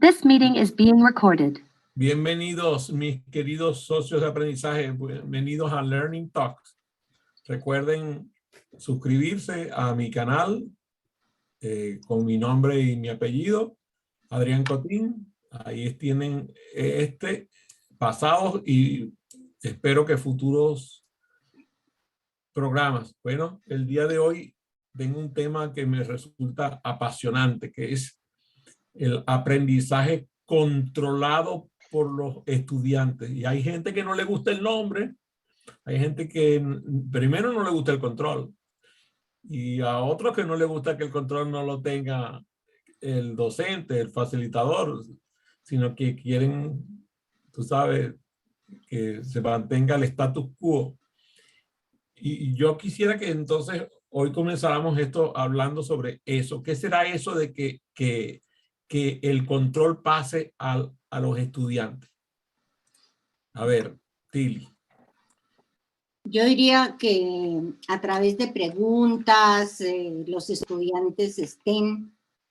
This meeting is being recorded. Bienvenidos, mis queridos socios de aprendizaje. Bienvenidos a Learning Talks. Recuerden suscribirse a mi canal con mi nombre y mi apellido, Adrián Cotín. Ahí tienen pasados y espero que futuros programas. Bueno, el día de hoy tengo un tema que me resulta apasionante, que es el aprendizaje controlado por los estudiantes. Y hay gente que no le gusta el nombre, hay gente que primero no le gusta el control y a otros que no le gusta que el control no lo tenga el docente, el facilitador, sino que quieren, tú sabes, que se mantenga el status quo. Y yo quisiera que entonces hoy comenzáramos esto hablando sobre eso. ¿Qué será eso de que el control pase a los estudiantes? A ver, Tili. Yo diría que a través de preguntas los estudiantes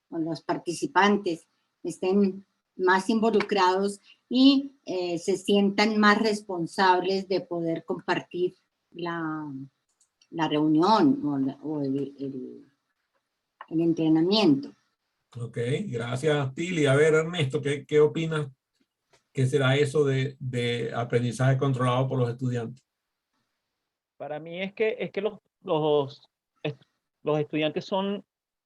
o los participantes estén más involucrados y se sientan más responsables de poder compartir la reunión o el entrenamiento. Ok, gracias, Tili. A ver, Ernesto, ¿qué opinas que será eso de aprendizaje controlado por los estudiantes? Para mí es que los estudiantes son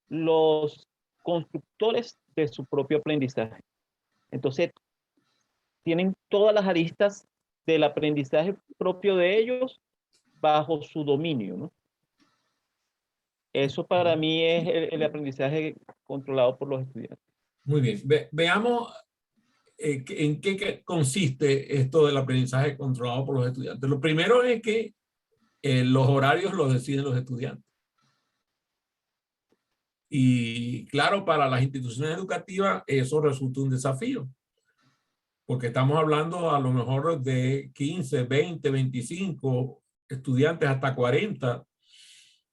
los constructores de su propio aprendizaje. Entonces, tienen todas las aristas del aprendizaje propio de ellos bajo su dominio, ¿no? Eso para mí es el aprendizaje controlado por los estudiantes. Muy bien. Veamos en qué consiste esto del aprendizaje controlado por los estudiantes. Lo primero es que los horarios los deciden los estudiantes. Y claro, para las instituciones educativas eso resulta un desafío. Porque estamos hablando a lo mejor de 15, 20, 25 estudiantes hasta 40.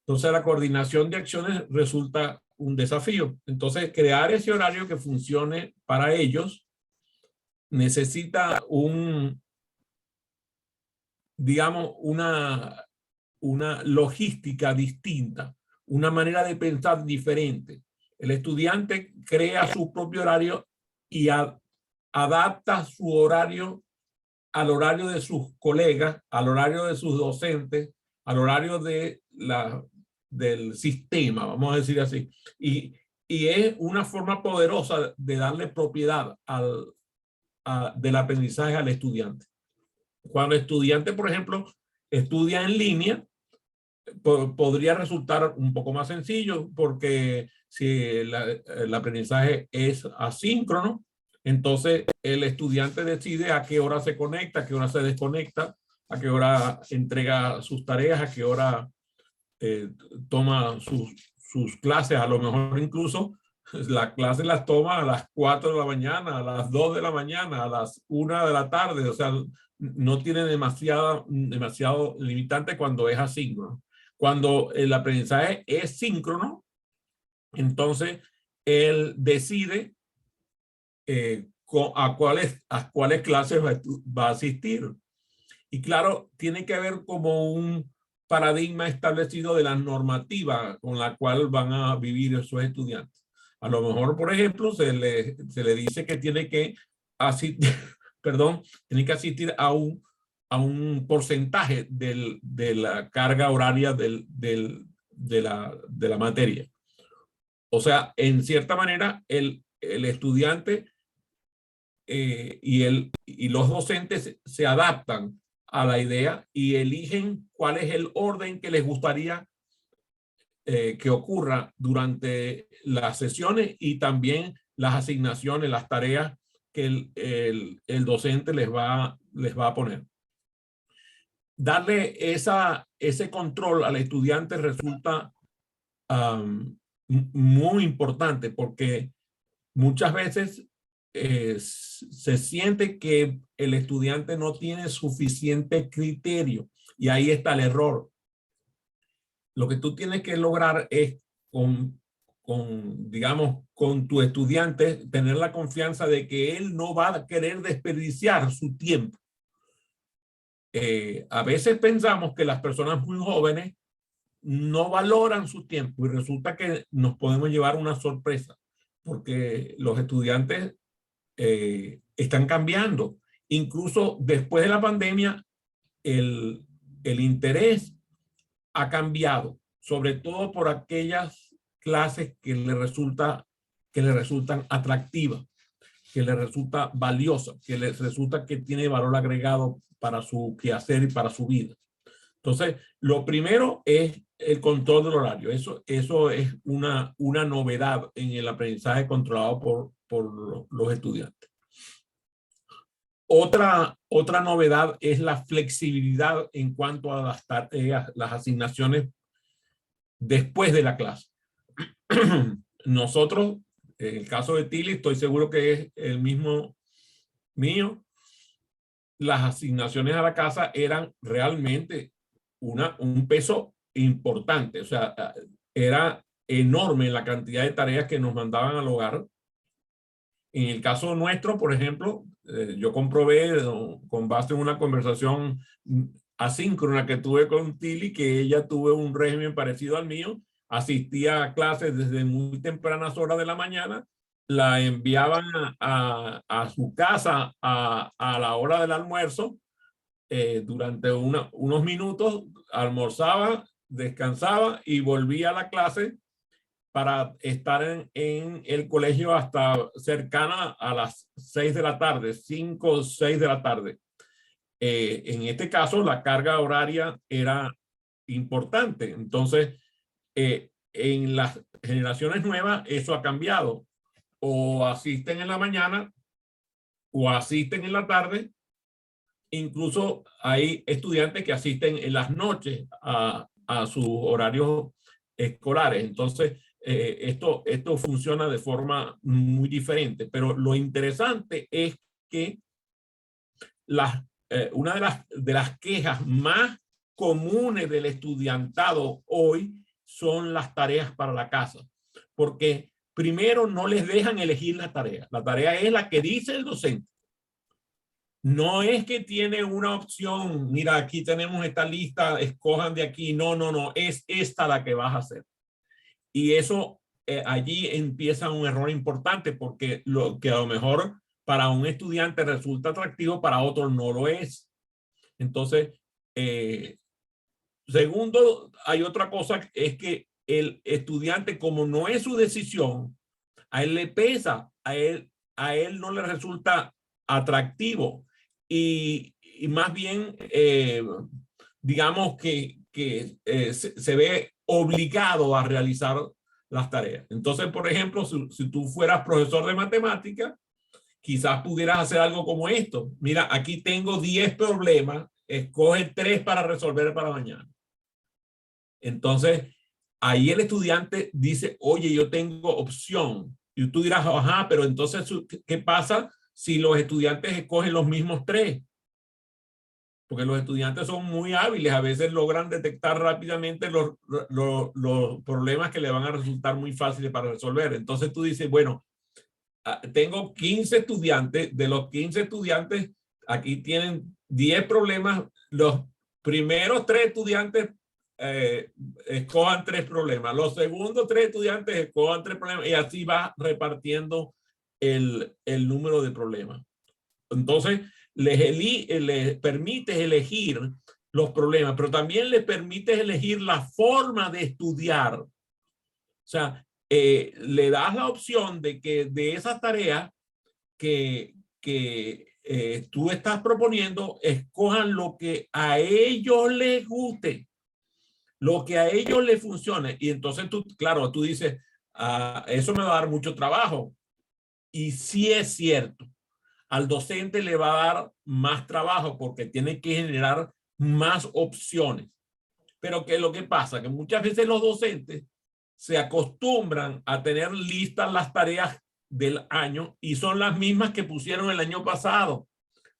Entonces la coordinación de acciones resulta un desafío. Entonces crear ese horario que funcione para ellos necesita digamos, una logística distinta, una manera de pensar diferente. El estudiante crea su propio horario y adapta su horario al horario de sus colegas, al horario de sus docentes, al horario del sistema, vamos a decir así. Y es una forma poderosa de darle propiedad del aprendizaje al estudiante. Cuando el estudiante, por ejemplo, estudia en línea, podría resultar un poco más sencillo porque si el aprendizaje es asíncrono, entonces el estudiante decide a qué hora se conecta, a qué hora se desconecta, a qué hora entrega sus tareas, a qué hora toma sus clases. A lo mejor incluso la clase las toma a las 4 de la mañana, a las 2 de la mañana, a las 1 de la tarde. O sea, no tiene demasiado limitante cuando es asíncrono. Cuando el aprendizaje es síncrono, entonces él decide a cuáles clases va a asistir. Y claro, tiene que haber como un paradigma establecido de la normativa con la cual van a vivir esos estudiantes. A lo mejor, por ejemplo, se le dice que tiene que asistir, tiene que asistir a un porcentaje de la carga horaria de la materia. O sea, en cierta manera, el estudiante y los docentes se adaptan a la idea y eligen cuál es el orden que les gustaría que ocurra durante las sesiones y también las asignaciones, las tareas que el docente les va a poner. Darle ese control al estudiante resulta muy importante porque muchas veces se siente que el estudiante no tiene suficiente criterio y ahí está el error. Lo que tú tienes que lograr es digamos, con tu estudiante, tener la confianza de que él no va a querer desperdiciar su tiempo. A veces pensamos que las personas muy jóvenes no valoran su tiempo y resulta que nos podemos llevar una sorpresa porque los estudiantes están cambiando. Incluso después de la pandemia, el interés ha cambiado, sobre todo por aquellas clases que le resultan atractivas, que le resulta valiosa, que les resulta que tiene valor agregado para su quehacer y para su vida. Entonces, lo primero es el control del horario. Eso es una novedad en el aprendizaje controlado por los estudiantes. Otra novedad es la flexibilidad en cuanto a las tareas, las asignaciones después de la clase. Nosotros, en el caso de Tilly, estoy seguro que es el mismo mío, las asignaciones a la casa eran realmente un peso importante. O sea, era enorme la cantidad de tareas que nos mandaban al hogar. En el caso nuestro, por ejemplo, yo comprobé con base en una conversación asíncrona que tuve con Tilly, que ella tuvo un régimen parecido al mío, asistía a clases desde muy tempranas horas de la mañana, la enviaban a su casa a la hora del almuerzo, durante unos minutos, almorzaba, descansaba y volvía a la clase para estar en el colegio hasta cercana a las 6 de la tarde, 5 o 6 de la tarde. En este caso, la carga horaria era importante. Entonces, en las generaciones nuevas, eso ha cambiado. O asisten en la mañana o asisten en la tarde. Incluso hay estudiantes que asisten en las noches a sus horarios escolares. Entonces, esto funciona de forma muy diferente. Pero lo interesante es que una de las quejas más comunes del estudiantado hoy son las tareas para la casa. Porque primero no les dejan elegir la tarea. La tarea es la que dice el docente. No es que tiene una opción, mira, aquí tenemos esta lista, escojan de aquí. No, es esta la que vas a hacer. Y eso, allí empieza un error importante, porque lo que a lo mejor para un estudiante resulta atractivo, para otro no lo es. Entonces, segundo, hay otra cosa, es que el estudiante, como no es su decisión, a él le pesa, a él no le resulta atractivo. Y más bien, digamos que se ve obligado a realizar las tareas. Entonces, por ejemplo, si tú fueras profesor de matemática, quizás pudieras hacer algo como esto. Mira, aquí tengo 10 problemas, escoge 3 para resolver para mañana. Entonces, ahí el estudiante dice, oye, yo tengo opción. Y tú dirás, ajá, pero entonces, ¿qué pasa si los estudiantes escogen los mismos 3? Porque los estudiantes son muy hábiles, a veces logran detectar rápidamente los problemas que le van a resultar muy fáciles para resolver. Entonces tú dices, bueno, tengo 15 estudiantes, de los 15 estudiantes, aquí tienen 10 problemas, los primeros 3 estudiantes escojan 3 problemas, los segundos 3 estudiantes escojan 3 problemas, y así va repartiendo el número de problemas. Entonces, les permites elegir los problemas, pero también les permites elegir la forma de estudiar. O sea, le das la opción de que de esas tareas que tú estás proponiendo, escojan lo que a ellos les guste, lo que a ellos les funcione. Y entonces tú, claro, tú dices, eso me va a dar mucho trabajo. Y sí es cierto. Al docente le va a dar más trabajo porque tiene que generar más opciones. Pero ¿qué es lo que pasa? Que muchas veces los docentes se acostumbran a tener listas las tareas del año y son las mismas que pusieron el año pasado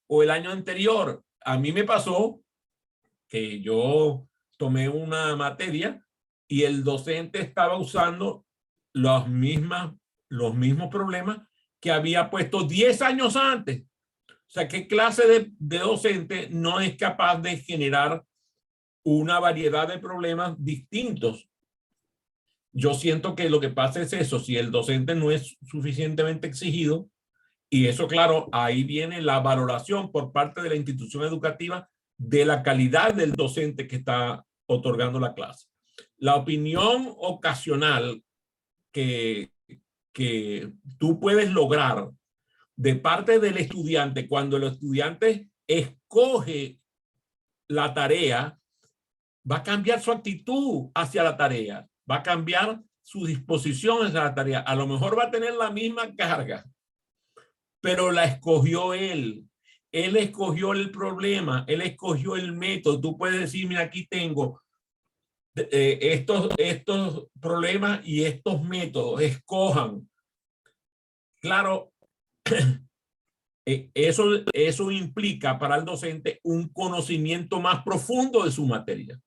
o el año anterior. A mí me pasó que yo tomé una materia y el docente estaba usando los mismos problemas que había puesto 10 años antes. O sea, ¿qué clase de docente no es capaz de generar una variedad de problemas distintos? Yo siento que lo que pasa es eso, si el docente no es suficientemente exigido, y eso, claro, ahí viene la valoración por parte de la institución educativa de la calidad del docente que está otorgando la clase. La opinión ocasional que tú puedes lograr de parte del estudiante cuando el estudiante escoge la tarea, va a cambiar su actitud hacia la tarea, va a cambiar su disposición hacia la tarea. A lo mejor va a tener la misma carga, pero la escogió él. Él escogió el problema, él escogió el método. Tú puedes decir, mira, aquí tengo estos problemas y estos métodos, escojan. Claro, eso implica para el docente un conocimiento más profundo de su materia.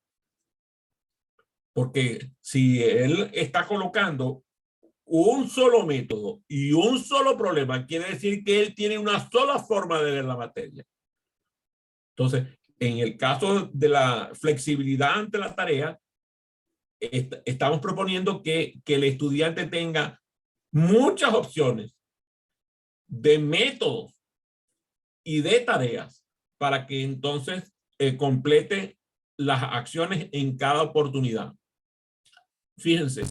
Porque si él está colocando un solo método y un solo problema, quiere decir que él tiene una sola forma de ver la materia. Entonces, en el caso de la flexibilidad ante la tarea, estamos proponiendo que el estudiante tenga muchas opciones de métodos y de tareas para que entonces complete las acciones en cada oportunidad. Fíjense,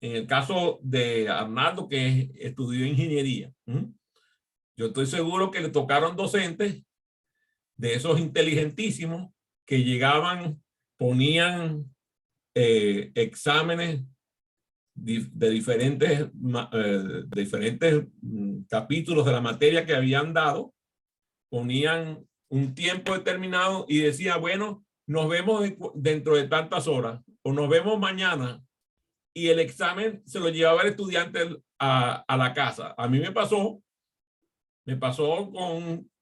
en el caso de Arnaldo, que estudió ingeniería, yo estoy seguro que le tocaron docentes de esos inteligentísimos que llegaban, ponían exámenes de diferentes capítulos de la materia que habían dado, ponían un tiempo determinado y decía, bueno, nos vemos dentro de tantas horas o nos vemos mañana, y el examen se lo llevaba el estudiante a la casa. A mí me pasó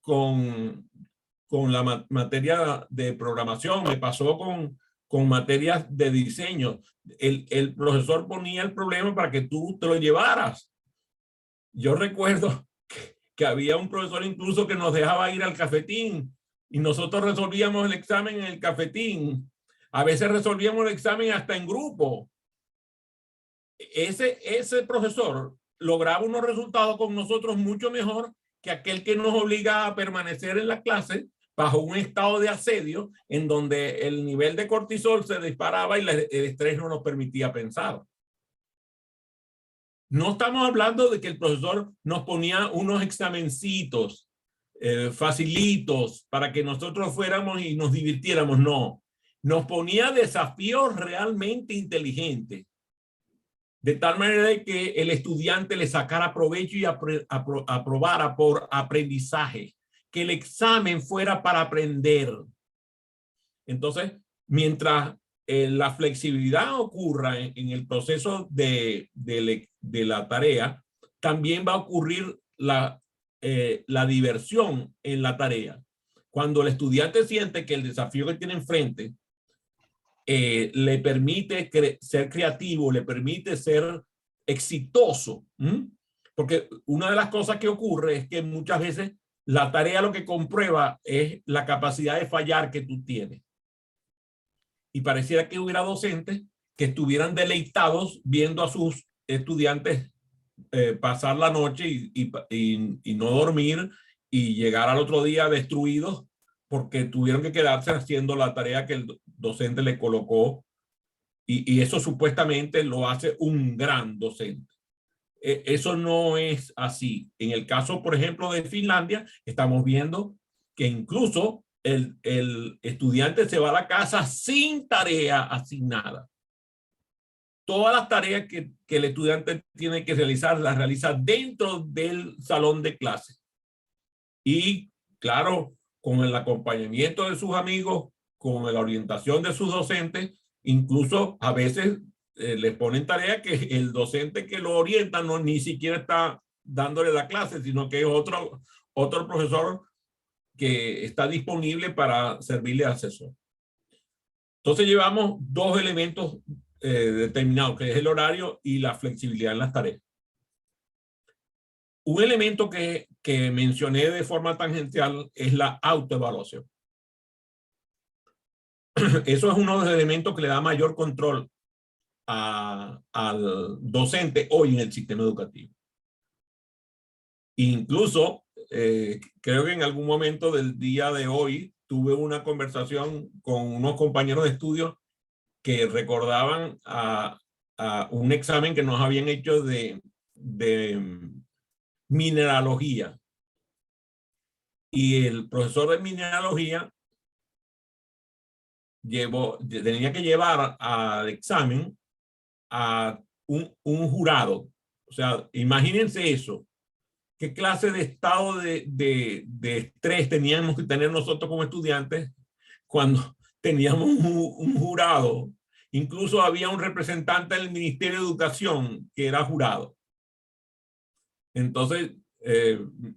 con la materia de programación, me pasó con materias de diseño. El profesor ponía el problema para que tú te lo llevaras. Yo recuerdo que había un profesor incluso que nos dejaba ir al cafetín y nosotros resolvíamos el examen en el cafetín. A veces resolvíamos el examen hasta en grupo. Ese profesor lograba unos resultados con nosotros mucho mejor que aquel que nos obliga a permanecer en la clase bajo un estado de asedio en donde el nivel de cortisol se disparaba y el estrés no nos permitía pensar. No estamos hablando de que el profesor nos ponía unos examencitos facilitos para que nosotros fuéramos y nos divirtiéramos. No, nos ponía desafíos realmente inteligentes, de tal manera que el estudiante le sacara provecho y aprobara por aprendizaje, que el examen fuera para aprender. Entonces, mientras la flexibilidad ocurra en el proceso de la tarea, también va a ocurrir la diversión en la tarea. Cuando el estudiante siente que el desafío que tiene enfrente le permite ser creativo, le permite ser exitoso. Porque una de las cosas que ocurre es que muchas veces la tarea lo que comprueba es la capacidad de fallar que tú tienes. Y pareciera que hubiera docentes que estuvieran deleitados viendo a sus estudiantes pasar la noche y no dormir y llegar al otro día destruidos porque tuvieron que quedarse haciendo la tarea que el docente le colocó, y eso supuestamente lo hace un gran docente. Eso no es así. En el caso, por ejemplo, de Finlandia, estamos viendo que incluso el estudiante se va a la casa sin tarea asignada. Todas las tareas que el estudiante tiene que realizar, las realiza dentro del salón de clase. Y claro, con el acompañamiento de sus amigos, con la orientación de sus docentes, incluso a veces les ponen tarea que el docente que lo orienta ni siquiera está dándole la clase, sino que es otro profesor que está disponible para servirle de asesor. Entonces llevamos dos elementos determinado, que es el horario y la flexibilidad en las tareas. Un elemento que mencioné de forma tangencial es la autoevaluación. Eso es uno de los elementos que le da mayor control al docente hoy en el sistema educativo. Incluso, creo que en algún momento del día de hoy tuve una conversación con unos compañeros de estudio que recordaban a un examen que nos habían hecho de mineralogía. Y el profesor de mineralogía tenía que llevar al examen a un jurado. O sea, imagínense eso. ¿Qué clase de estado de estrés teníamos que tener nosotros como estudiantes cuando teníamos un jurado? Incluso había un representante del Ministerio de Educación que era jurado. Entonces,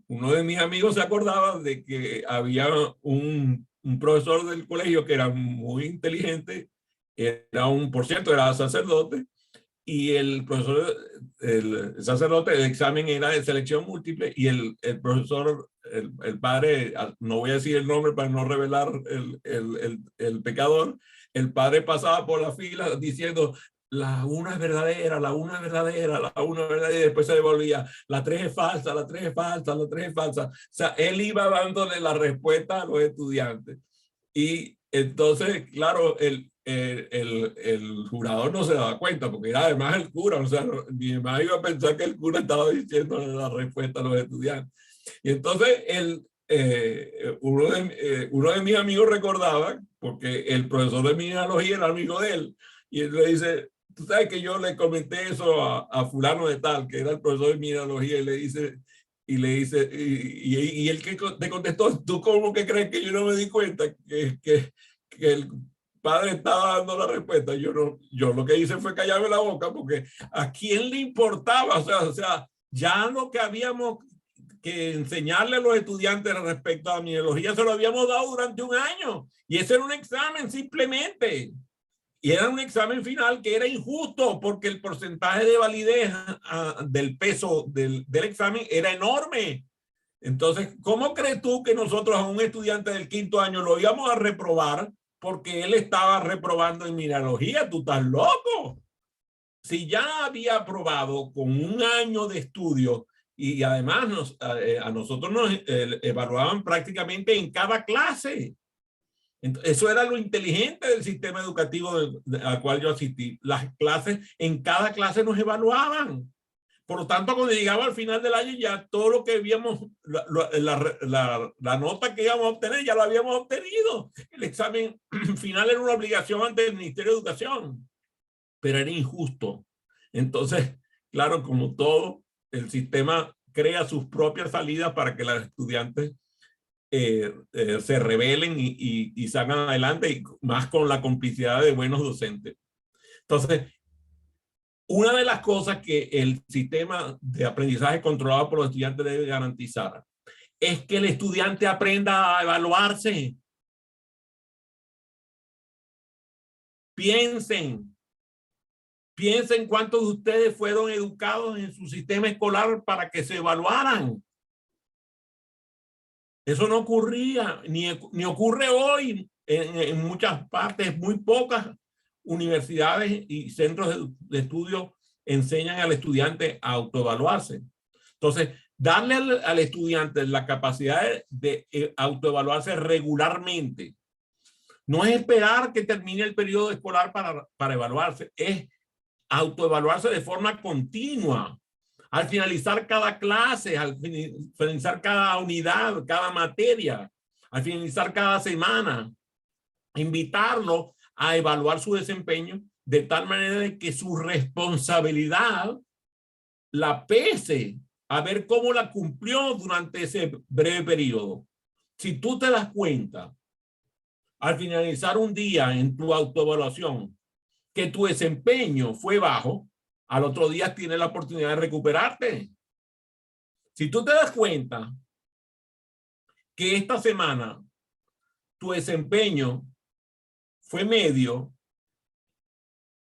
uno de mis amigos se acordaba de que había un profesor del colegio que era muy inteligente, por cierto, era sacerdote, y el profesor, el sacerdote, el examen era de selección múltiple, y el profesor, el padre, no voy a decir el nombre para no revelar el pecador, el padre pasaba por la fila diciendo: la 1 es verdadera, la 1 es verdadera, la 1 es verdadera, y después se devolvía: la 3 es falsa, la 3 es falsa, la 3 es falsa. O sea, él iba dándole la respuesta a los estudiantes. Y entonces, claro, el jurador no se daba cuenta, porque era además el cura, o sea, mi mamá iba a pensar que el cura estaba diciendo la respuesta a los estudiantes. Y entonces, uno de mis amigos recordaba, porque el profesor de mineralogía era amigo de él, y él le dice: tú sabes que yo le comenté eso a fulano de tal, que era el profesor de mineralogía, y le dice, y él que te contestó: ¿tú cómo que crees que yo no me di cuenta que el padre estaba dando la respuesta? Yo lo que hice fue callarme la boca, porque ¿a quién le importaba? O sea, ya lo que habíamos que enseñarle a los estudiantes respecto a la mineralogía se lo habíamos dado durante un año, y ese era un examen simplemente. Y era un examen final que era injusto, porque el porcentaje de validez del peso del examen era enorme. Entonces, ¿cómo crees tú que nosotros a un estudiante del 5º año lo íbamos a reprobar porque él estaba reprobando en mineralogía? Tú estás loco. Si ya había aprobado con un año de estudio, y además a nosotros nos evaluaban prácticamente en cada clase. Eso era lo inteligente del sistema educativo al cual yo asistí. Las clases, en cada clase nos evaluaban. Por lo tanto, cuando llegaba al final del año, ya todo lo que habíamos, la nota que íbamos a obtener, ya la habíamos obtenido. El examen final era una obligación ante el Ministerio de Educación, pero era injusto. Entonces, claro, como todo, el sistema crea sus propias salidas para que los estudiantes se rebelen y salgan adelante, y más con la complicidad de buenos docentes. Entonces, una de las cosas que el sistema de aprendizaje controlado por los estudiantes debe garantizar es que el estudiante aprenda a evaluarse. Piensen cuántos de ustedes fueron educados en su sistema escolar para que se evaluaran. Eso no ocurría, ni ocurre hoy en muchas partes. Muy pocas universidades y centros de estudio enseñan al estudiante a autoevaluarse. Entonces, darle al estudiante la capacidad de autoevaluarse regularmente no es esperar que termine el periodo escolar para evaluarse, es autoevaluarse de forma continua. Al finalizar cada clase, al finalizar cada unidad, cada materia, al finalizar cada semana, invitarlo a evaluar su desempeño de tal manera que su responsabilidad la pese a ver cómo la cumplió durante ese breve periodo. Si tú te das cuenta, al finalizar un día en tu autoevaluación, que tu desempeño fue bajo, al otro día tienes la oportunidad de recuperarte. Si tú te das cuenta que esta semana tu desempeño fue medio,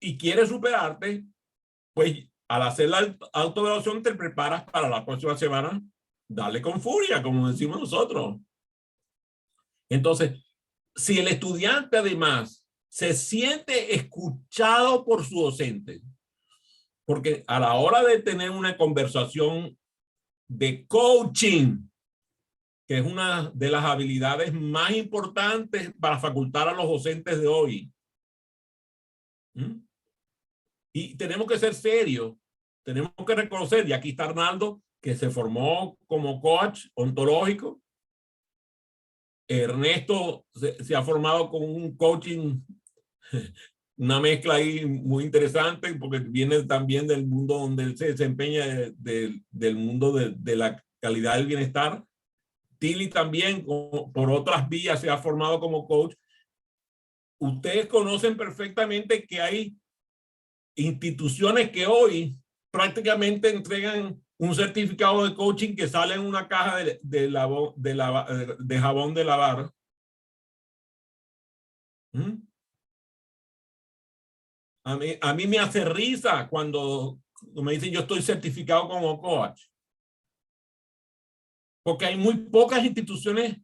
y quieres superarte, pues al hacer la autoevaluación te preparas para la próxima semana, dale con furia, como decimos nosotros. Entonces, si el estudiante además se siente escuchado por su docente, porque a la hora de tener una conversación de coaching, que es una de las habilidades más importantes para facultar a los docentes de hoy. Y tenemos que ser serios, tenemos que reconocer, y aquí está Arnaldo, que se formó como coach ontológico. Ernesto se ha formado con un coaching, una mezcla ahí muy interesante, porque viene también del mundo donde él se desempeña, del mundo de la calidad del bienestar. Tilly también, por otras vías, se ha formado como coach. Ustedes conocen perfectamente que hay instituciones que hoy prácticamente entregan un certificado de coaching que sale en una caja de jabón de lavar. A mí me hace risa cuando me dicen yo estoy certificado como coach. Porque hay muy pocas instituciones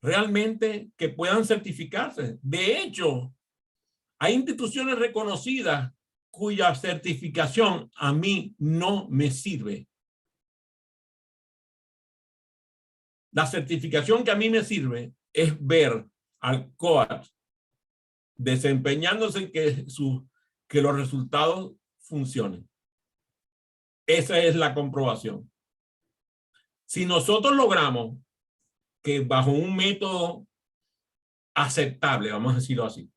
realmente que puedan certificarse. De hecho, hay instituciones reconocidas cuya certificación a mí no me sirve. La certificación que a mí me sirve es ver al coach desempeñándose que los resultados funcionen. Esa es la comprobación. Si nosotros logramos que bajo un método aceptable, vamos a decirlo así,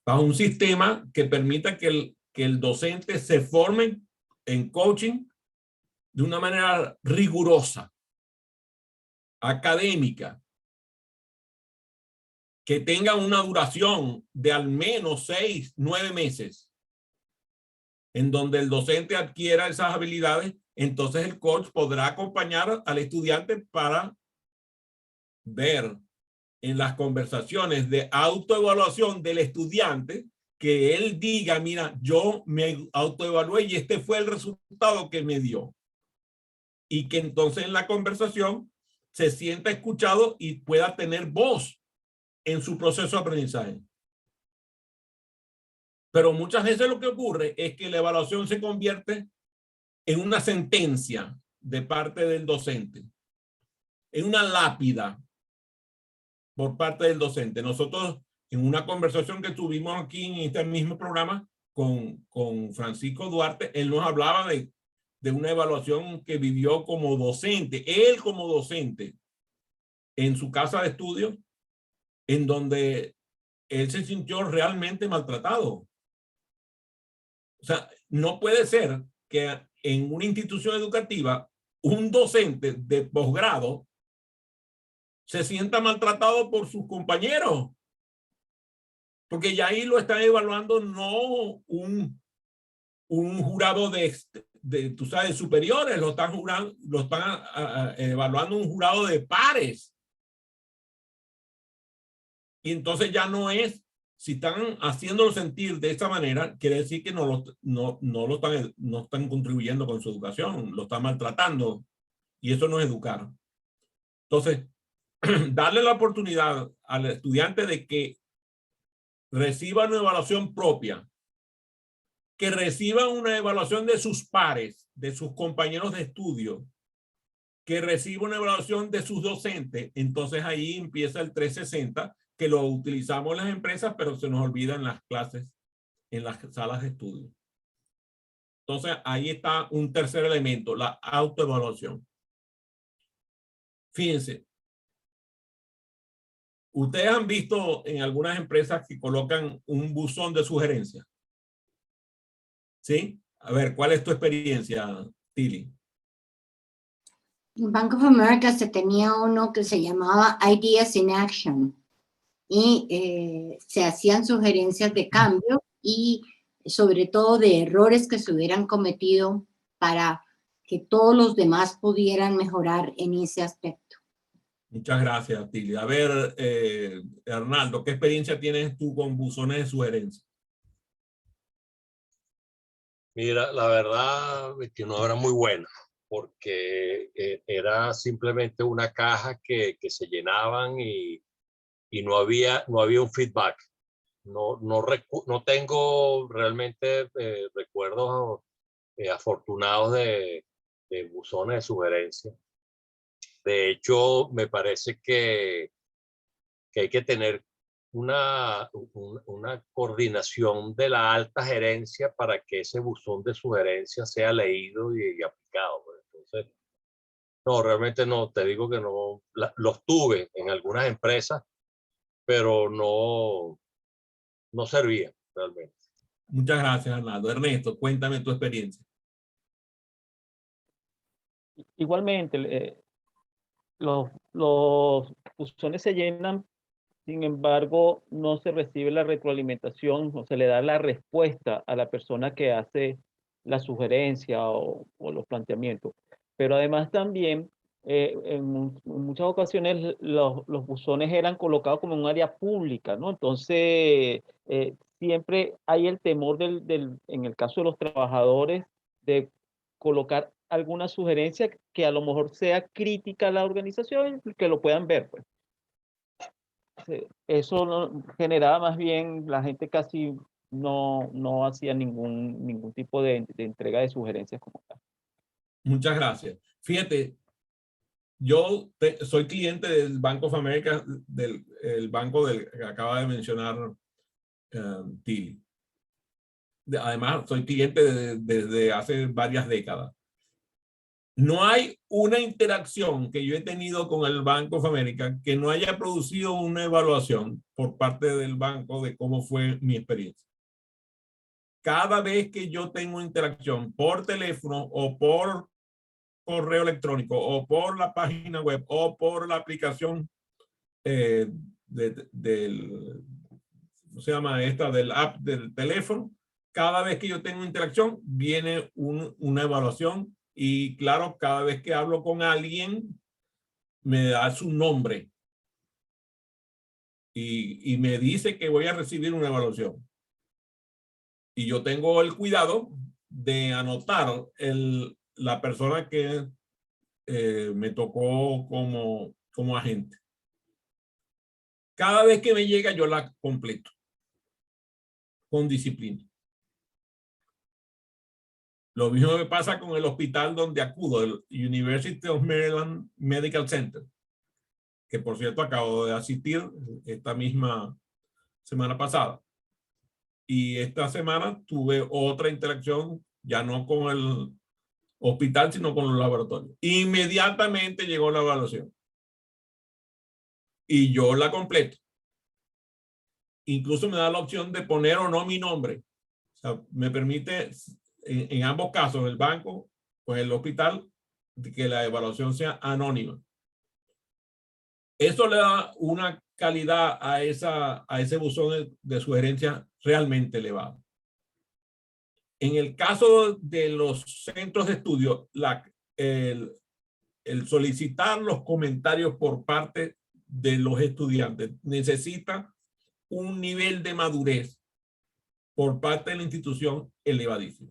bajo un sistema que permita que el docente se forme en coaching de una manera rigurosa, académica, que tenga una duración de al menos 6, 9 meses, en donde el docente adquiera esas habilidades, entonces el coach podrá acompañar al estudiante para ver en las conversaciones de autoevaluación del estudiante que él diga, mira, yo me autoevalué y este fue el resultado que me dio. Y que entonces en la conversación se sienta escuchado y pueda tener voz en su proceso de aprendizaje. Pero muchas veces lo que ocurre es que la evaluación se convierte en una sentencia de parte del docente, en una lápida por parte del docente. Nosotros, en una conversación que tuvimos aquí en este mismo programa con Francisco Duarte, él nos hablaba de una evaluación que vivió como docente, él como docente, en su casa de estudio, en donde él se sintió realmente maltratado. O sea, no puede ser que en una institución educativa un docente de posgrado se sienta maltratado por sus compañeros, porque ya ahí lo están evaluando no un jurado tú sabes, superiores, lo están evaluando un jurado de pares. Y entonces ya no es, si están haciéndolo sentir de esta manera, quiere decir que no están contribuyendo con su educación, lo están maltratando, y eso no es educar. Entonces, darle la oportunidad al estudiante de que reciba una evaluación propia, que reciba una evaluación de sus pares, de sus compañeros de estudio, que reciba una evaluación de sus docentes. Entonces ahí empieza el 360, que lo utilizamos en las empresas, pero se nos olvida en las clases, en las salas de estudio. Entonces ahí está un tercer elemento, la autoevaluación. Fíjense, ustedes han visto en algunas empresas que colocan un buzón de sugerencias. ¿Sí? A ver, ¿cuál es tu experiencia, Tilly? En Bank of America se tenía uno que se llamaba Ideas in Action y se hacían sugerencias de cambio y sobre todo de errores que se hubieran cometido para que todos los demás pudieran mejorar en ese aspecto. Muchas gracias, Tilly. A ver, Arnaldo, ¿qué experiencia tienes tú con buzones de sugerencias? Mira, la verdad, 29 era muy buena, porque era simplemente una caja que se llenaban y no había un feedback. No tengo realmente recuerdos afortunados de buzones de sugerencia. De hecho, me parece que hay que tener una coordinación de la alta gerencia para que ese buzón de sugerencias sea leído y aplicado. Pues. Entonces, no, realmente no, te digo que no, los tuve en algunas empresas, pero no servían realmente. Muchas gracias, Arnaldo. Ernesto, cuéntame tu experiencia. Igualmente, los buzones se llenan, sin embargo, no se recibe la retroalimentación, no se le da la respuesta a la persona que hace la sugerencia o los planteamientos. Pero además también, en muchas ocasiones, los buzones eran colocados como en un área pública, ¿no? Entonces, siempre hay el temor en el caso de los trabajadores, de colocar alguna sugerencia que a lo mejor sea crítica a la organización, que lo puedan ver, pues. Eso generaba más bien, la gente casi no hacía ningún tipo de entrega de sugerencias como tal. Muchas gracias. Fíjate, yo soy cliente del Bank of America, el banco que acaba de mencionar Tilly. Además, soy cliente desde hace varias décadas. No hay una interacción que yo he tenido con el Bank of America que no haya producido una evaluación por parte del banco de cómo fue mi experiencia. Cada vez que yo tengo interacción por teléfono o por correo electrónico o por la página web o por la aplicación ¿cómo se llama esta? Del app del teléfono, cada vez que yo tengo interacción viene una evaluación y claro, cada vez que hablo con alguien me da su nombre y me dice que voy a recibir una evaluación. Y yo tengo el cuidado de anotar la persona que me tocó como agente. Cada vez que me llega yo la completo con disciplina. Lo mismo me pasa con el hospital donde acudo, el University of Maryland Medical Center, que por cierto acabo de asistir esta misma semana pasada. Y esta semana tuve otra interacción, ya no con el hospital, sino con los laboratorios. Inmediatamente llegó la evaluación. Y yo la completo. Incluso me da la opción de poner o no mi nombre. O sea, me permite, en ambos casos, el banco o el hospital, que la evaluación sea anónima. Eso le da una calidad a ese buzón de sugerencias realmente elevado. En el caso de los centros de estudio, el solicitar los comentarios por parte de los estudiantes necesita un nivel de madurez por parte de la institución elevadísimo.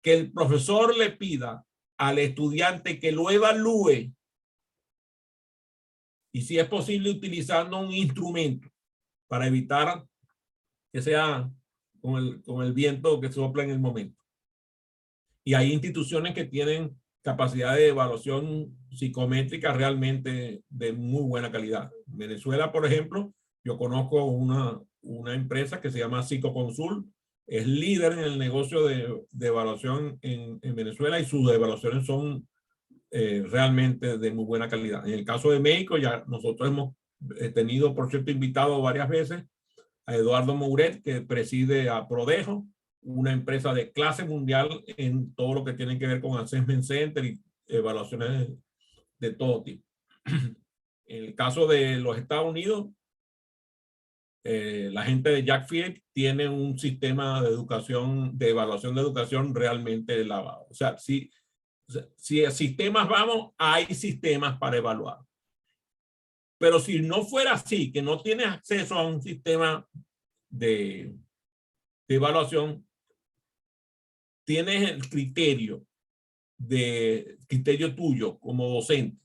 Que el profesor le pida al estudiante que lo evalúe y si es posible utilizando un instrumento para evitar que sea con el viento que sopla en el momento. Y hay instituciones que tienen capacidad de evaluación psicométrica realmente de muy buena calidad. En Venezuela, por ejemplo, yo conozco una empresa que se llama Psicoconsult, es líder en el negocio de evaluación en Venezuela y sus evaluaciones son realmente de muy buena calidad. En el caso de México, ya nosotros hemos tenido, por cierto, invitado varias veces a Eduardo Mouret, que preside a Prodejo, una empresa de clase mundial en todo lo que tiene que ver con Assessment Center y evaluaciones de todo tipo. En el caso de los Estados Unidos, la gente de Jack Field tiene un sistema de educación, de evaluación de educación realmente elevado. O sea, si a sistemas vamos, hay sistemas para evaluar. Pero si no fuera así, que no tienes acceso a un sistema de evaluación, tienes el criterio tuyo como docente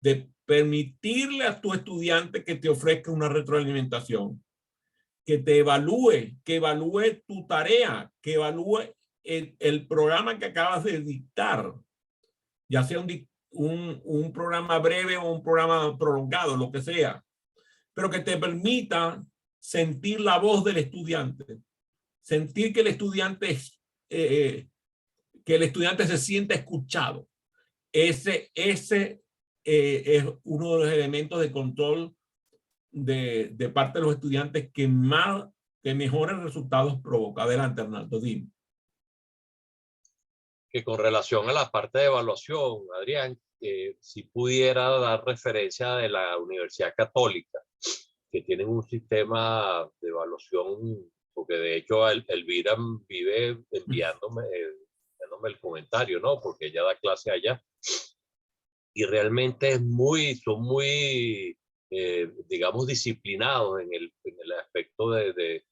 de permitirle a tu estudiante que te ofrezca una retroalimentación, que te evalúe, que evalúe tu tarea, que evalúe el programa que acabas de dictar, ya sea un programa breve o un programa prolongado, lo que sea, pero que te permita sentir la voz del estudiante, sentir que el estudiante se sienta escuchado. Ese es uno de los elementos de control de parte de los estudiantes que mejores resultados provoca. Adelante, Arnaldo, dime. Que con relación a la parte de evaluación, Adrián, si pudiera dar referencia de la Universidad Católica, que tienen un sistema de evaluación, porque de hecho Elvira vive enviándome el comentario, ¿no? Porque ella da clase allá. Y realmente son muy, digamos, disciplinados en el aspecto de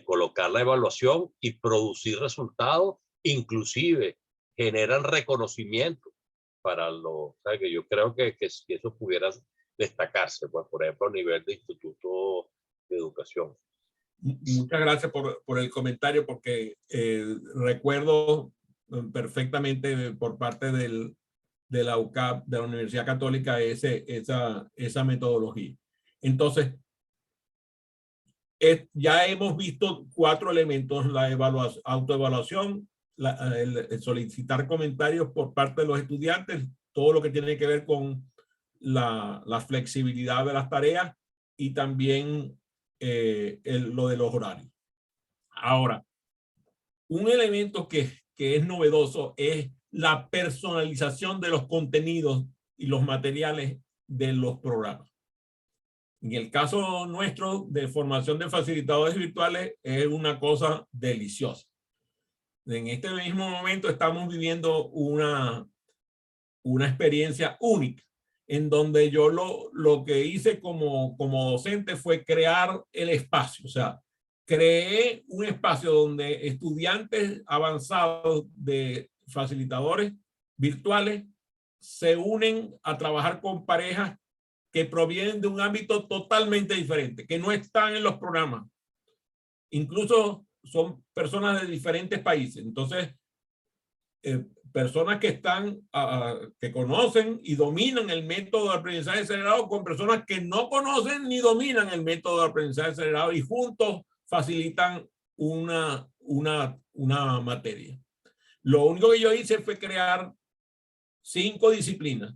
colocar la evaluación y producir resultados, inclusive generan reconocimiento para o sea, que yo creo que si eso pudiera destacarse, pues, por ejemplo, a nivel de instituto de educación. Muchas gracias por el comentario, porque recuerdo perfectamente por parte de la UCAP, de la Universidad Católica, esa metodología. Entonces, ya hemos visto 4 elementos: la autoevaluación, el solicitar comentarios por parte de los estudiantes, todo lo que tiene que ver con la flexibilidad de las tareas, y también lo de los horarios. Ahora, un elemento que es novedoso es la personalización de los contenidos y los materiales de los programas. En el caso nuestro de formación de facilitadores virtuales es una cosa deliciosa. En este mismo momento estamos viviendo una experiencia única, en donde yo lo que hice como docente fue crear el espacio. O sea, creé un espacio donde estudiantes avanzados de facilitadores virtuales se unen a trabajar con parejas que provienen de un ámbito totalmente diferente, que no están en los programas. Incluso son personas de diferentes países. Entonces, personas que que conocen y dominan el método de aprendizaje acelerado con personas que no conocen ni dominan el método de aprendizaje acelerado, y juntos facilitan una materia. Lo único que yo hice fue crear 5 disciplinas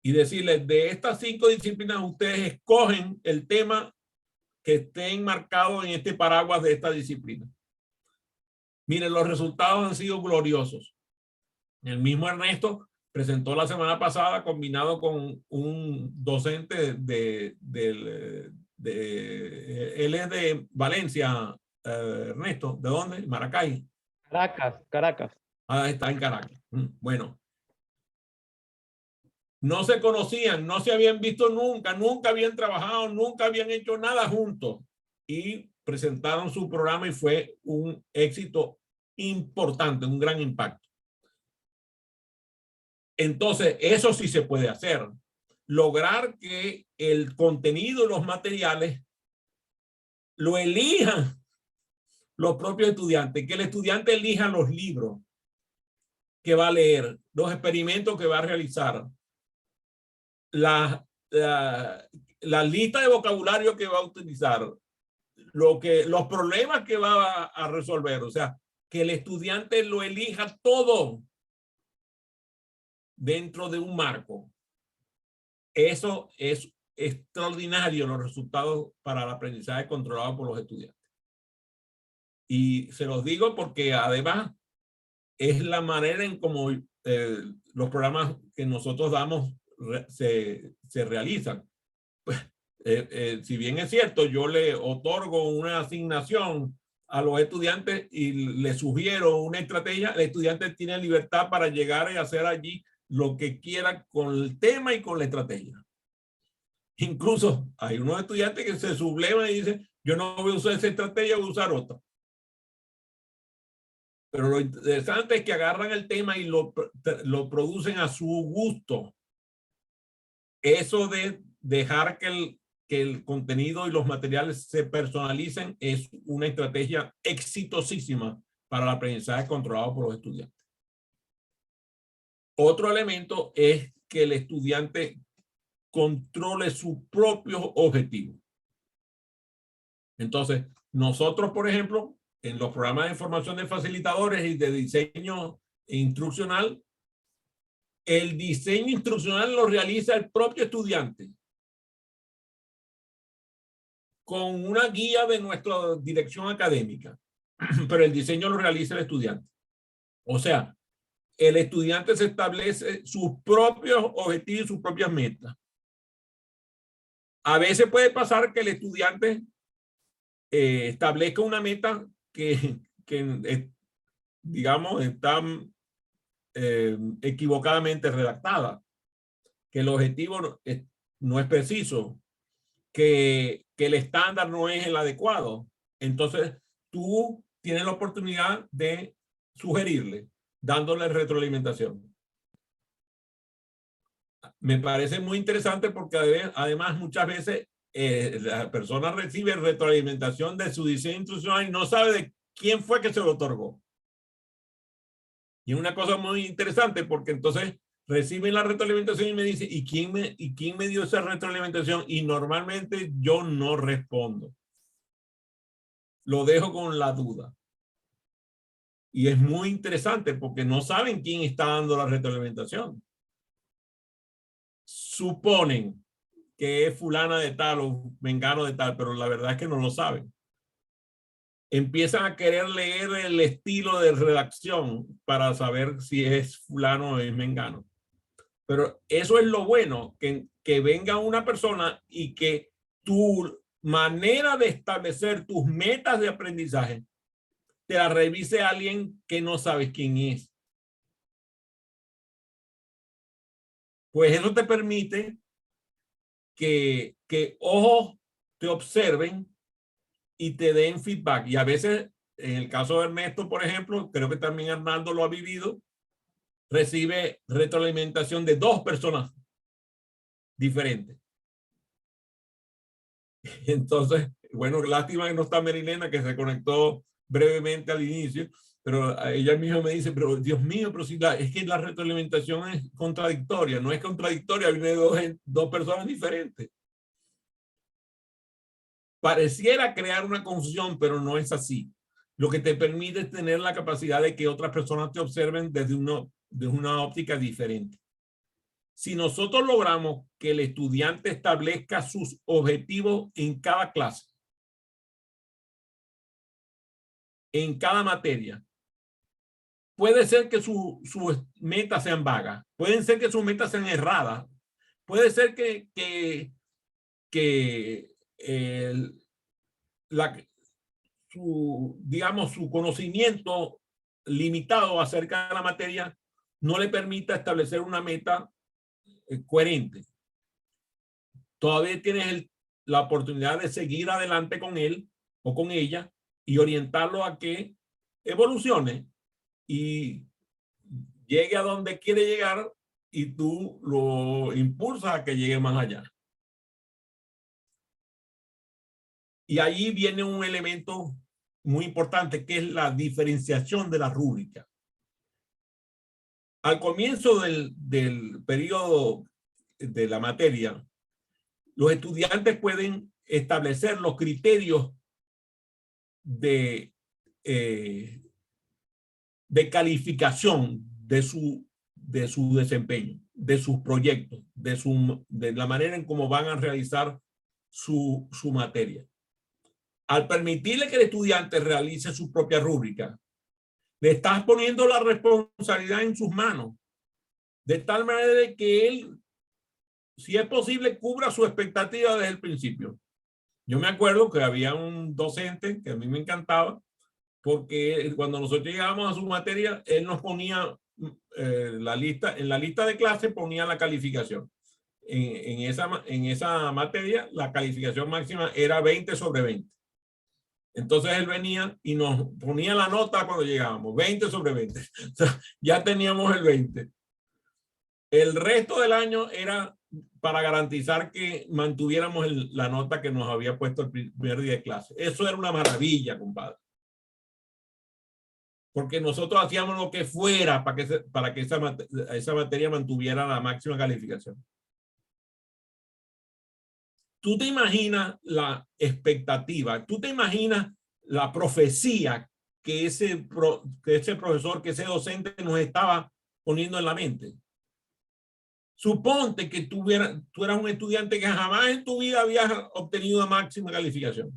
y decirles: de estas 5 disciplinas, ustedes escogen el tema que esté enmarcado en este paraguas de esta disciplina. Miren, los resultados han sido gloriosos. El mismo Ernesto presentó la semana pasada, combinado con un docente él es de Valencia, Ernesto. ¿De dónde? Maracay. Caracas. Ah, está en Caracas. Bueno, no se conocían, no se habían visto nunca, nunca habían trabajado, nunca habían hecho nada juntos, y presentaron su programa y fue un éxito importante, un gran impacto. Entonces, eso sí se puede hacer. Lograr que el contenido y los materiales lo elijan los propios estudiantes, que el estudiante elija los libros que va a leer, los experimentos que va a realizar, la lista de vocabulario que va a utilizar, los problemas que va a resolver. O sea, que el estudiante lo elija todo dentro de un marco. Eso es extraordinario, los resultados para el aprendizaje controlado por los estudiantes. Y se los digo porque además es la manera en cómo los programas que nosotros damos se realizan. Pues, si bien es cierto, yo le otorgo una asignación a los estudiantes y le sugiero una estrategia, el estudiante tiene libertad para llegar y hacer allí lo que quiera con el tema y con la estrategia. Incluso hay unos estudiantes que se sublevan y dicen: yo no voy a usar esa estrategia, voy a usar otra. Pero lo interesante es que agarran el tema y lo producen a su gusto. Eso de dejar que el contenido y los materiales se personalicen es una estrategia exitosísima para el aprendizaje controlado por los estudiantes. Otro elemento es que el estudiante controle sus propios objetivos. Entonces, nosotros, por ejemplo, en los programas de formación de facilitadores y de diseño instruccional, el diseño instruccional lo realiza el propio estudiante con una guía de nuestra dirección académica, pero el diseño lo realiza el estudiante. O sea, el estudiante se establece sus propios objetivos y sus propias metas. A veces puede pasar que el estudiante establezca una meta que digamos, está equivocadamente redactada, que el objetivo no es preciso, que el estándar no es el adecuado. Entonces, tú tienes la oportunidad de sugerirle, dándole retroalimentación. Me parece muy interesante porque además muchas veces la persona recibe retroalimentación de su diseño instruccional y no sabe de quién fue que se lo otorgó. Y es una cosa muy interesante porque entonces reciben la retroalimentación y me dice, ¿y quién me dio esa retroalimentación? Y normalmente yo no respondo. Lo dejo con la duda. Y es muy interesante porque no saben quién está dando la retroalimentación. Suponen que es fulana de tal o mengano de tal, pero la verdad es que no lo saben. Empiezan a querer leer el estilo de redacción para saber si es fulano o es mengano. Pero eso es lo bueno, que venga una persona y que tu manera de establecer tus metas de aprendizaje te la revise alguien que no sabes quién es. Pues eso te permite que ojos te observen y te den feedback. Y a veces, en el caso de Ernesto, por ejemplo, creo que también Arnaldo lo ha vivido, recibe retroalimentación de 2 personas diferentes. Entonces, bueno, lástima que no está Merilena, que se conectó brevemente al inicio, pero ella misma me dice, pero Dios mío, pero si es que la retroalimentación es contradictoria. No es contradictoria, viene de 2 personas diferentes. Pareciera crear una confusión, pero no es así. Lo que te permite es tener la capacidad de que otras personas te observen desde una óptica diferente. Si nosotros logramos que el estudiante establezca sus objetivos en cada clase, en cada materia, puede ser que sus metas sean vagas, pueden ser que sus metas sean erradas, puede ser su conocimiento limitado acerca de la materia no le permita establecer una meta coherente. Todavía tienes la oportunidad de seguir adelante con él o con ella y orientarlo a que evolucione y llegue a donde quiere llegar y tú lo impulsas a que llegue más allá. Y ahí viene un elemento muy importante que es la diferenciación de la rúbrica. Al comienzo del periodo de la materia, los estudiantes pueden establecer los criterios de calificación de su desempeño, de sus proyectos, de la manera en cómo van a realizar su materia. Al permitirle que el estudiante realice su propia rúbrica, le estás poniendo la responsabilidad en sus manos, de tal manera de que él, si es posible, cubra su expectativa desde el principio. Yo me acuerdo que había un docente que a mí me encantaba, porque cuando nosotros llegábamos a su materia, él nos ponía en la lista de clase ponía la calificación. En esa materia, la calificación máxima era 20 sobre 20. Entonces él venía y nos ponía la nota cuando llegábamos, 20 sobre 20. O sea, ya teníamos el 20. El resto del año era para garantizar que mantuviéramos la nota que nos había puesto el primer día de clase. Eso era una maravilla, compadre. Porque nosotros hacíamos lo que fuera para que esa materia mantuviera la máxima calificación. Tú te imaginas la expectativa, tú te imaginas la profecía que ese profesor, que ese docente nos estaba poniendo en la mente. Suponte que tú eras un estudiante que jamás en tu vida habías obtenido una máxima calificación.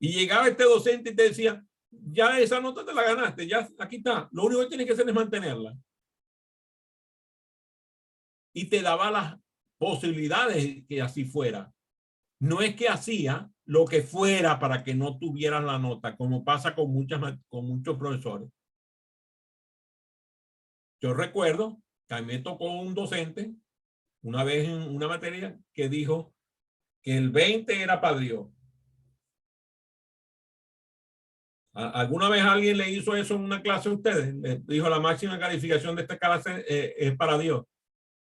Y llegaba este docente y te decía, ya esa nota te la ganaste, ya aquí está. Lo único que tienes que hacer es mantenerla. Y te daba las posibilidades que así fuera. No es que hacía lo que fuera para que no tuvieran la nota, como pasa con muchos profesores. Yo recuerdo que a mí me tocó un docente una vez en una materia que dijo que el 20 era para Dios. ¿Alguna vez alguien le hizo eso en una clase a ustedes? Le dijo, la máxima calificación de esta clase es para Dios.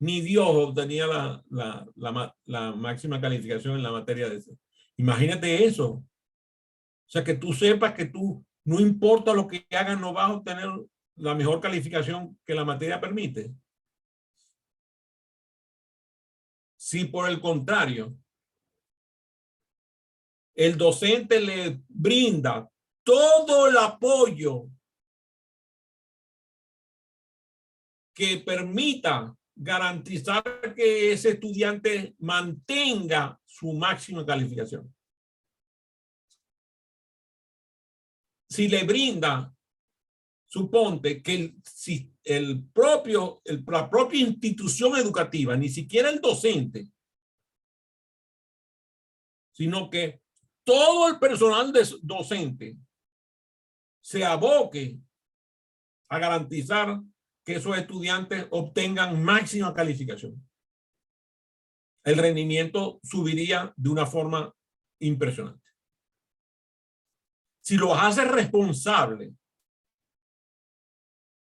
Ni Dios obtenía la máxima calificación en la materia de ese. Imagínate eso. O sea, que tú sepas que tú, no importa lo que hagas, no vas a obtener la mejor calificación que la materia permite. Si por el contrario, el docente le brinda todo el apoyo que permita garantizar que ese estudiante mantenga su máxima calificación. Si le brinda, suponte que la propia institución educativa, ni siquiera el docente, sino que todo el personal docente se aboque a garantizar que esos estudiantes obtengan máxima calificación. El rendimiento subiría de una forma impresionante. Si los hace responsables,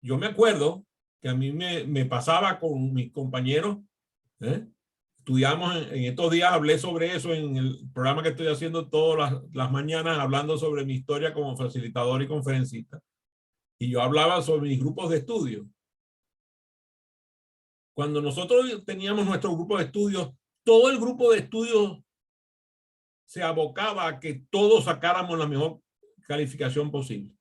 yo me acuerdo que a mí me pasaba con mis compañeros, estudiamos en estos días, hablé sobre eso en el programa que estoy haciendo todas las mañanas, hablando sobre mi historia como facilitador y conferencista. Y yo hablaba sobre mis grupos de estudio. Cuando nosotros teníamos nuestro grupo de estudio, todo el grupo de estudio se abocaba a que todos sacáramos la mejor calificación posible.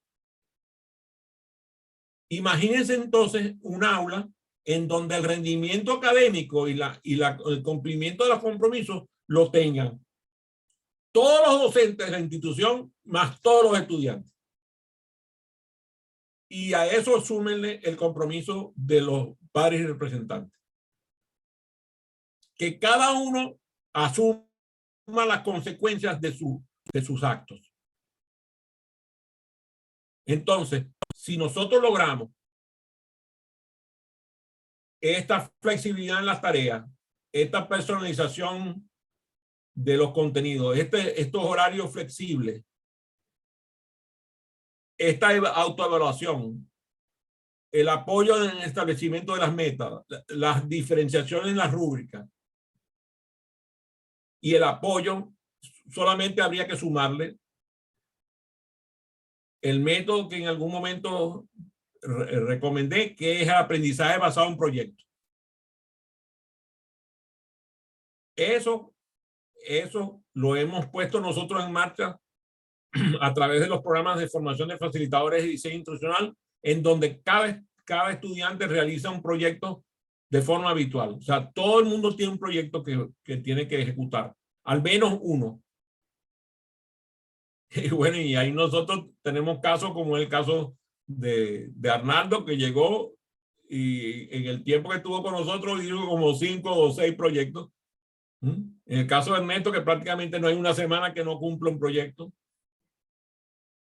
Imagínense entonces un aula en donde el rendimiento académico y el cumplimiento de los compromisos lo tengan todos los docentes de la institución más todos los estudiantes. Y a eso súmenle el compromiso de los padres y representantes. Que cada uno asuma las consecuencias de sus actos. Entonces, si nosotros logramos esta flexibilidad en las tareas, esta personalización de los contenidos, estos horarios flexibles, esta autoevaluación, el apoyo en el establecimiento de las metas, las diferenciaciones en las rúbricas y el apoyo, solamente habría que sumarle el método que en algún momento recomendé, que es el aprendizaje basado en proyectos. Eso lo hemos puesto nosotros en marcha a través de los programas de formación de facilitadores y diseño instruccional, en donde cada estudiante realiza un proyecto de forma habitual. O sea, todo el mundo tiene un proyecto que tiene que ejecutar, al menos uno. Y bueno, y ahí nosotros tenemos casos como el caso de Arnaldo, que llegó y en el tiempo que estuvo con nosotros hizo como 5 o 6 proyectos. En el caso de Ernesto, que prácticamente no hay una semana que no cumpla un proyecto.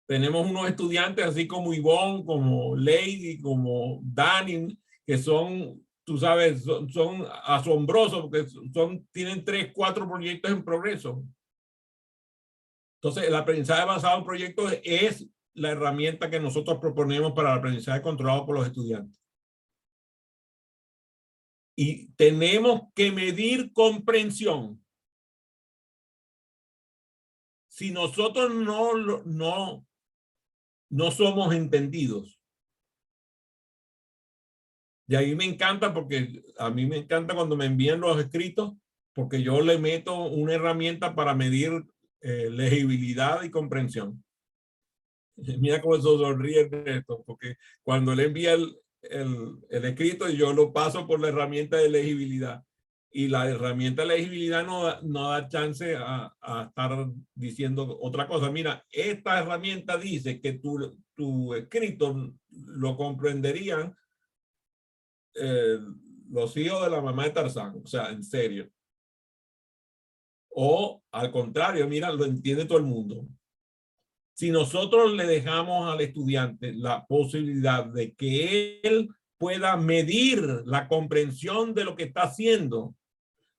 Tenemos unos estudiantes así como Ivonne, como Lady, como Dani, que son, tú sabes, son asombrosos porque tienen 3, 4 proyectos en progreso. Entonces, el aprendizaje basado en proyectos es la herramienta que nosotros proponemos para el aprendizaje controlado por los estudiantes. Y tenemos que medir comprensión. Si nosotros no somos entendidos. Y ahí me encanta, porque a mí me encanta cuando me envían los escritos, porque yo le meto una herramienta para medir legibilidad y comprensión. Mira cómo se sonríe esto, porque cuando le envía el escrito, yo lo paso por la herramienta de legibilidad. Y la herramienta de legibilidad no da chance a estar diciendo otra cosa. Mira, esta herramienta dice que tu escrito lo comprenderían los hijos de la mamá de Tarzán. O sea, en serio. O al contrario, mira, lo entiende todo el mundo. Si nosotros le dejamos al estudiante la posibilidad de que él pueda medir la comprensión de lo que está haciendo,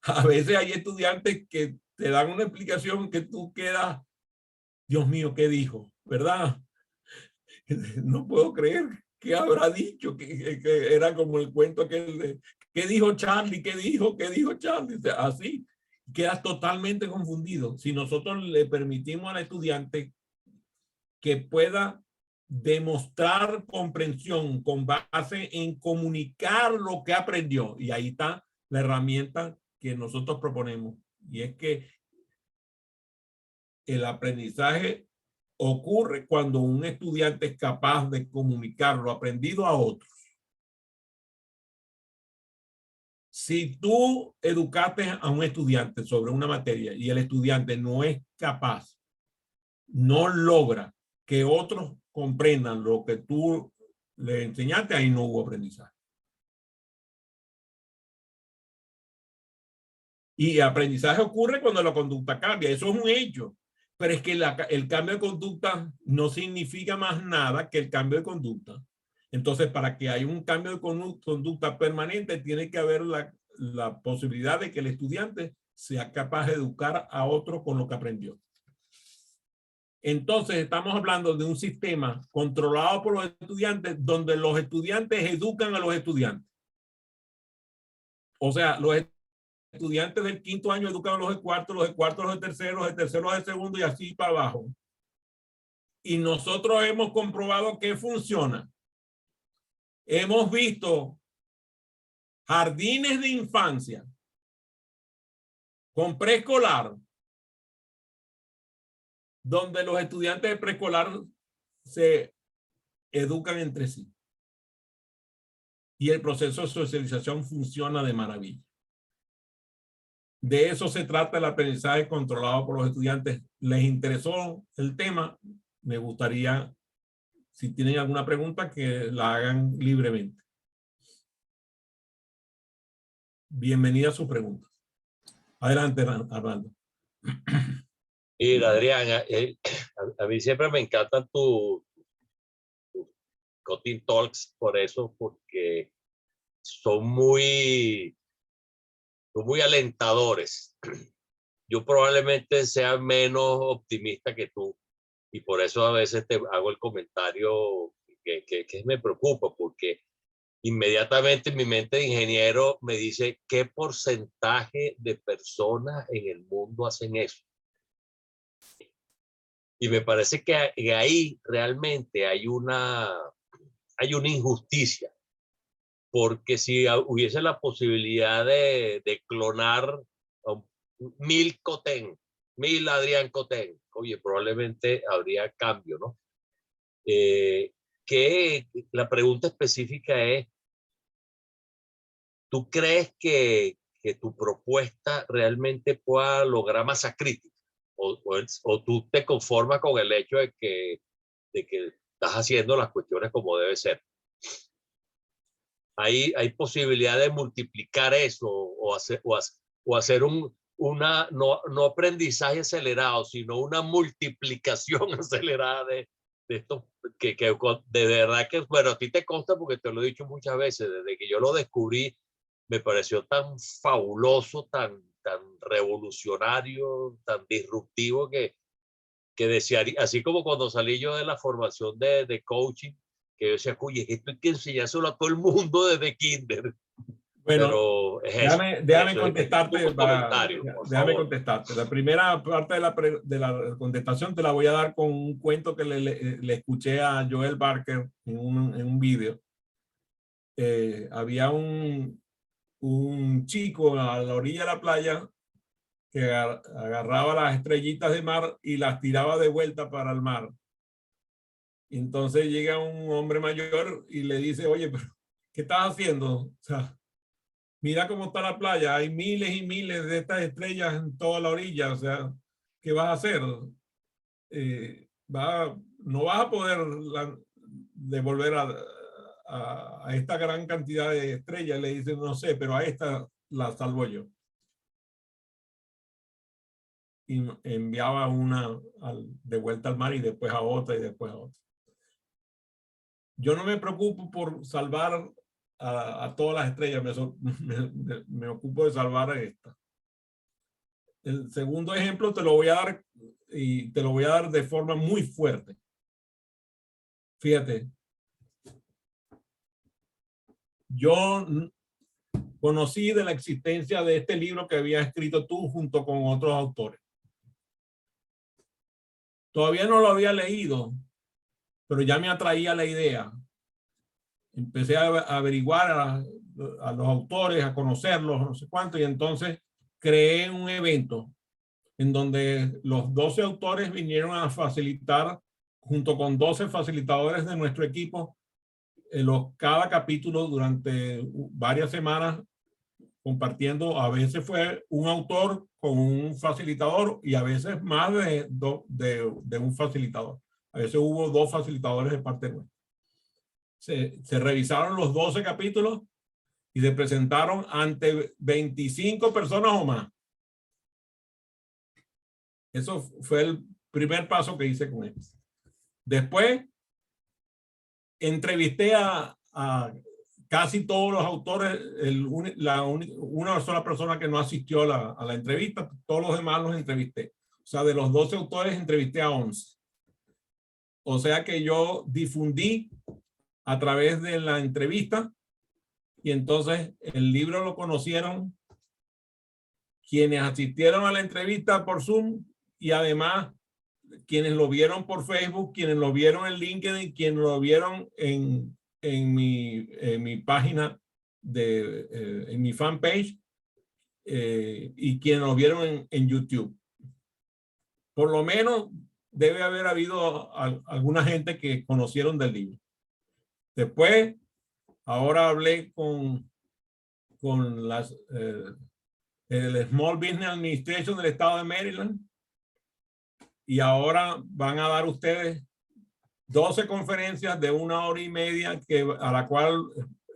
a veces hay estudiantes que te dan una explicación que tú quedas, Dios mío, ¿qué dijo? ¿Verdad? No puedo creer que habrá dicho, que era como el cuento aquel de, ¿qué dijo Charlie? ¿Qué dijo? ¿Qué dijo Charlie? O sea, así, quedas totalmente confundido. Si nosotros le permitimos al estudiante que pueda demostrar comprensión con base en comunicar lo que aprendió. Y ahí está la herramienta que nosotros proponemos. Y es que el aprendizaje ocurre cuando un estudiante es capaz de comunicar lo aprendido a otros. Si tú educaste a un estudiante sobre una materia y el estudiante no es capaz, no logra que otros comprendan lo que tú le enseñaste, ahí no hubo aprendizaje. Y aprendizaje ocurre cuando la conducta cambia, eso es un hecho. Pero es que el cambio de conducta no significa más nada que el cambio de conducta. Entonces, para que haya un cambio de conducta permanente, tiene que haber la posibilidad de que el estudiante sea capaz de educar a otro con lo que aprendió. Entonces, estamos hablando de un sistema controlado por los estudiantes, donde los estudiantes educan a los estudiantes. O sea, los estudiantes del quinto año educan a los de cuarto, los de cuarto a los de tercero, los de tercero a los de segundo y así para abajo. Y nosotros hemos comprobado que funciona. Hemos visto jardines de infancia con preescolar, donde los estudiantes de preescolar se educan entre sí. Y el proceso de socialización funciona de maravilla. De eso se trata el aprendizaje controlado por los estudiantes. ¿Les interesó el tema? Me gustaría, si tienen alguna pregunta, que la hagan libremente. Bienvenida a su pregunta. Adelante, Arnaldo. Mira, Adrián, a mí siempre me encantan tus Cutting Talks por eso, porque son muy alentadores. Yo probablemente sea menos optimista que tú y por eso a veces te hago el comentario que me preocupa, porque inmediatamente mi mente de ingeniero me dice qué porcentaje de personas en el mundo hacen eso. Y me parece que ahí realmente hay una injusticia, porque si hubiese la posibilidad de clonar 1000 Cotén, 1000 Adrián Cotén, oye, probablemente habría cambio, ¿no? Que la pregunta específica es, ¿tú crees que tu propuesta realmente pueda lograr masa crítica? ¿O tú te conformas con el hecho de que estás haciendo las cuestiones como debe ser? ¿Hay posibilidad de multiplicar eso o hacer no aprendizaje acelerado, sino una multiplicación acelerada de esto que de verdad que, bueno, a ti te consta porque te lo he dicho muchas veces, desde que yo lo descubrí, me pareció tan fabuloso, tan revolucionario, tan disruptivo que que desearía, así como cuando salí yo de la formación de coaching, que yo decía, oye, esto hay que enseñárselo a todo el mundo desde kinder. Bueno, Pero es eso. déjame Eso, contestarte. un comentario, por Déjame favor. contestarte. La primera parte de la contestación te la voy a dar con un cuento que le escuché a Joel Barker en un video. Había un chico a la orilla de la playa que agarraba las estrellitas de mar y las tiraba de vuelta para el mar. Y entonces llega un hombre mayor y le dice, oye, pero ¿qué estás haciendo? O sea, mira cómo está la playa, hay miles y miles de estas estrellas en toda la orilla, o sea, ¿qué vas a hacer? No vas a poder devolver a esta gran cantidad de estrellas. Le dicen, no sé, pero a esta la salvo yo. Y enviaba una de vuelta al mar y después a otra y después a otra. Yo no me preocupo por salvar a todas las estrellas, me ocupo de salvar a esta. El segundo ejemplo te lo voy a dar y te lo voy a dar de forma muy fuerte. Fíjate, yo conocí de la existencia de este libro que había escrito tú junto con otros autores. Todavía no lo había leído, pero ya me atraía la idea. Empecé a averiguar a los autores, a conocerlos, no sé cuánto, y entonces creé un evento en donde los 12 autores vinieron a facilitar, junto con 12 facilitadores de nuestro equipo, cada capítulo durante varias semanas, compartiendo. A veces fue un autor con un facilitador y a veces más de un facilitador. A veces hubo 2 facilitadores de parte nuestra. Se revisaron los 12 capítulos y se presentaron ante 25 personas o más. Eso fue el primer paso que hice con él. Después, entrevisté a casi todos los autores, una sola persona que no asistió a la entrevista, todos los demás los entrevisté. O sea, de los 12 autores entrevisté a 11. O sea que yo difundí a través de la entrevista y entonces el libro lo conocieron quienes asistieron a la entrevista por Zoom y además quienes lo vieron por Facebook, quienes lo vieron en LinkedIn, quienes lo vieron en mi página, en mi fanpage y quienes lo vieron en YouTube. Por lo menos debe haber habido alguna gente que conocieron del libro. Después, ahora hablé con el Small Business Administration del estado de Maryland y ahora van a dar ustedes 12 conferencias de 1 hora y media a la cual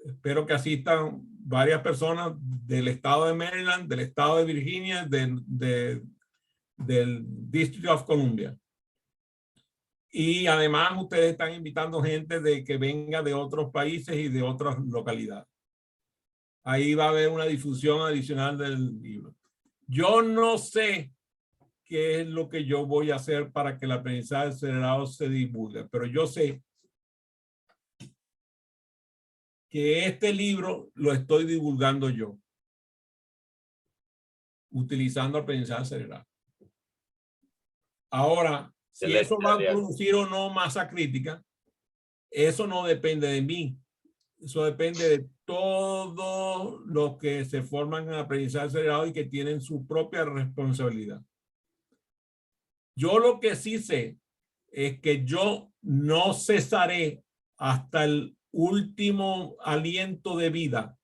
espero que asistan varias personas del estado de Maryland, del estado de Virginia, del District of Columbia. Y además ustedes están invitando gente de que venga de otros países y de otras localidades. Ahí va a haber una difusión adicional del libro. Yo no sé qué es lo que yo voy a hacer para que el aprendizaje acelerado se divulgue, pero yo sé que este libro lo estoy divulgando yo, utilizando aprendizaje acelerado. Ahora, si eso va a producir o no masa crítica, eso no depende de mí. Eso depende de todos los que se forman en aprendizaje acelerado y que tienen su propia responsabilidad. Yo lo que sí sé es que yo no cesaré hasta el último aliento de vida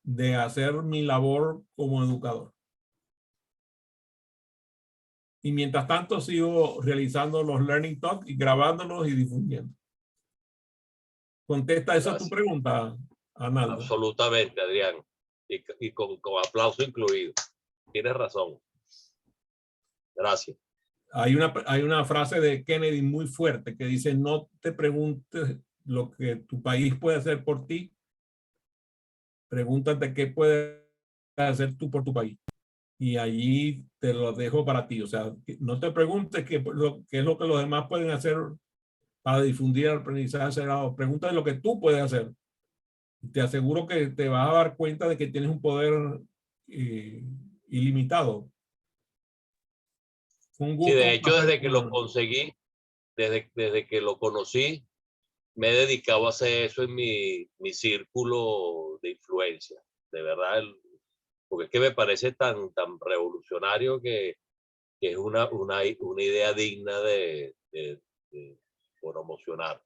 de hacer mi labor como educador. Y mientras tanto sigo realizando los Learning Talks y grabándolos y difundiendo. ¿Contesta esa tu pregunta, Arnaldo? Absolutamente, Adrián. Y con aplauso incluido. Tienes razón. Gracias. Hay una frase de Kennedy muy fuerte que dice: no te preguntes lo que tu país puede hacer por ti. Pregúntate qué puedes hacer tú por tu país. y allí te lo dejo para ti. O sea, no te preguntes qué es lo que los demás pueden hacer para difundir el aprendizaje acelerado. Pregúntate lo que tú puedes hacer. Te aseguro que te vas a dar cuenta de que tienes un poder ilimitado. Fue un Sí, gusto. de hecho, desde que lo conseguí, desde que lo conocí, me he dedicado a hacer eso en mi círculo de influencia. De verdad, porque es que me parece tan revolucionario que es una idea digna de promocionar.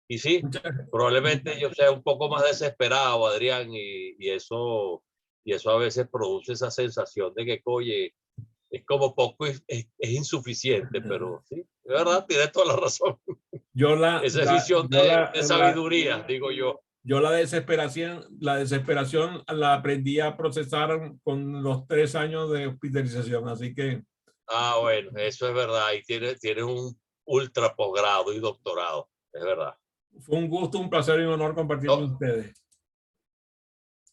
Y sí, probablemente yo sea un poco más desesperado, Adrián, y eso a veces produce esa sensación de que, oye, es como poco, es insuficiente, pero sí, de verdad, tienes toda la razón. Esa es visión de sabiduría, digo yo. Yo la desesperación la aprendí a procesar con los 3 años de hospitalización, así que. Ah, bueno, eso es verdad, y tienes un ultra posgrado y doctorado, es verdad. Fue un gusto, un placer y un honor compartir con ustedes.